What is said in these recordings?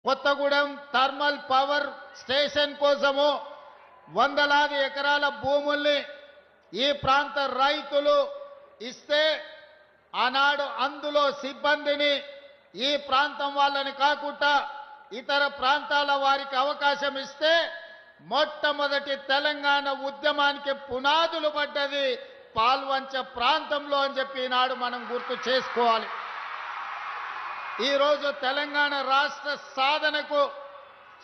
Kothagudem thermal power station కోసము వందలాది ఎకరాల భూముల్ని ఈ ప్రాంత రైతులు ఇస్తే ఆనాడు అందులో సిబ్బందిని ఈ ప్రాంతం వాళ్ళని కాకుండా ఇతర ప్రాంతాల వారికి అవకాశం ఇస్తే మొట్టమొదటి తెలంగాణ ఉద్యమానికి పునాదులు పడ్డది పాల్వంచ ప్రాంతంలో అని చెప్పి ఈనాడు మనం గుర్తు చేసుకోవాలి. ఈరోజు తెలంగాణ రాష్ట్ర సాధనకు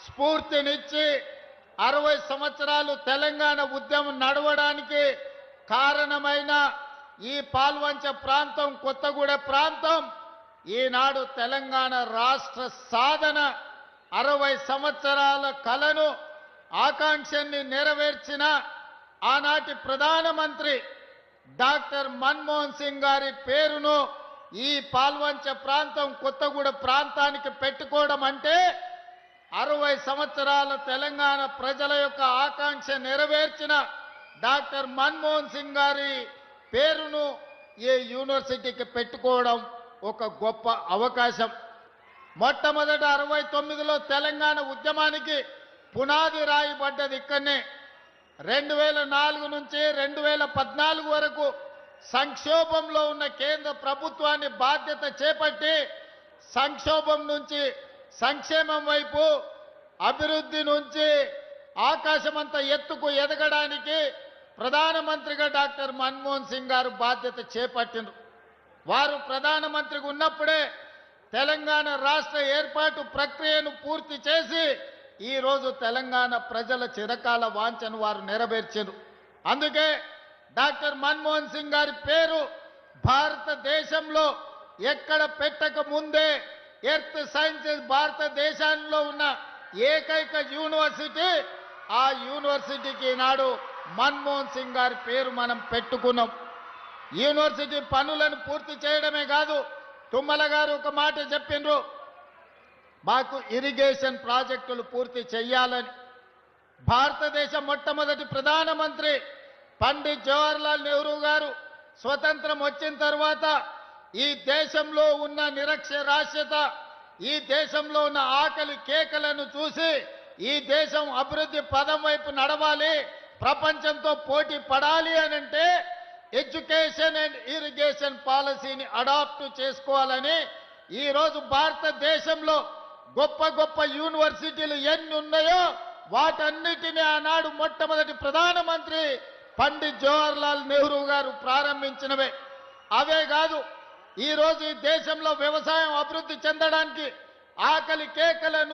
స్ఫూర్తినిచ్చి 60 సంవత్సరాలు తెలంగాణ ఉద్యమం నడవడానికి కారణమైన ఈ పాల్వంచ ప్రాంతం కొత్తగూడెం ప్రాంతం ఈనాడు తెలంగాణ రాష్ట్ర సాధన 60 సంవత్సరాల కలను ఆకాంక్షని నెరవేర్చిన ఆనాటి ప్రధానమంత్రి డాక్టర్ మన్మోహన్ సింగ్ గారి పేరును ఈ పాల్వంచ ప్రాంతం కొత్తగూడెం ప్రాంతానికి పెట్టుకోవడం అంటే 60 సంవత్సరాల తెలంగాణ ప్రజల యొక్క ఆకాంక్ష నెరవేర్చిన డాక్టర్ మన్మోహన్ సింగ్ గారి పేరును ఈ యూనివర్సిటీకి పెట్టుకోవడం ఒక గొప్ప అవకాశం. మొట్టమొదట 69లో తెలంగాణ ఉద్యమానికి పునాది రాయబడ్డది ఇక్కడనే. 2004 నుంచి 2014 వరకు సంక్షోభంలో ఉన్న కేంద్ర ప్రభుత్వాన్ని బాధ్యత చేపట్టి సంక్షోభం నుంచి సంక్షేమం వైపు, అభివృద్ధి నుంచి ఆకాశమంత ఎత్తుకు ఎదగడానికి ప్రధానమంత్రిగా డాక్టర్ మన్మోహన్ సింగ్ గారు బాధ్యత చేపట్టినారు. వారు ప్రధానమంత్రిగా ఉన్నప్పుడే తెలంగాణ రాష్ట్ర ఏర్పాటు ప్రక్రియను పూర్తి చేసి ఈరోజు తెలంగాణ ప్రజల చిరకాల వాంఛను వారు నెరవేర్చారు. అందుకే డాక్టర్ మన్మోహన్ సింగ్ గారి పేరు భారతదేశంలో ఎక్కడ పెట్టక ముందే ఎర్త్ సైన్సెస్ భారతదేశంలో ఉన్న ఏకైక యూనివర్సిటీ, ఆ యూనివర్సిటీకి ఈనాడు మన్మోహన్ సింగ్ గారి పేరు మనం పెట్టుకున్నాం. యూనివర్సిటీ పనులను పూర్తి చేయడమే కాదు, తుమ్మల గారు ఒక మాట చెప్పిండ్రు, మాకు ఇరిగేషన్ ప్రాజెక్టులు పూర్తి చేయాలని. భారతదేశ మొట్టమొదటి ప్రధానమంత్రి పండిత్ జవహర్లాల్ నెహ్రూ గారు స్వతంత్రం వచ్చిన తర్వాత ఈ దేశంలో ఉన్న నిరక్షరాస్యత, ఈ దేశంలో ఉన్న ఆకలి కేకలను చూసి ఈ దేశం అభివృద్ధి పదం వైపు నడవాలి, ప్రపంచంతో పోటీ పడాలి అని అంటే ఎడ్యుకేషన్ అండ్ ఇరిగేషన్ పాలసీని అడాప్ట్ చేసుకోవాలని ఈరోజు భారతదేశంలో గొప్ప గొప్ప యూనివర్సిటీలు ఎన్ని ఉన్నాయో వాటన్నిటినీ ఆనాడు మొట్టమొదటి ప్రధానమంత్రి పండిత్ జవహర్లాల్ నెహ్రూ గారు ప్రారంభించినవే. అవే కాదు, ఈరోజు ఈ దేశంలో వ్యవసాయం అభివృద్ధి చెందడానికి ఆకలి కేకలను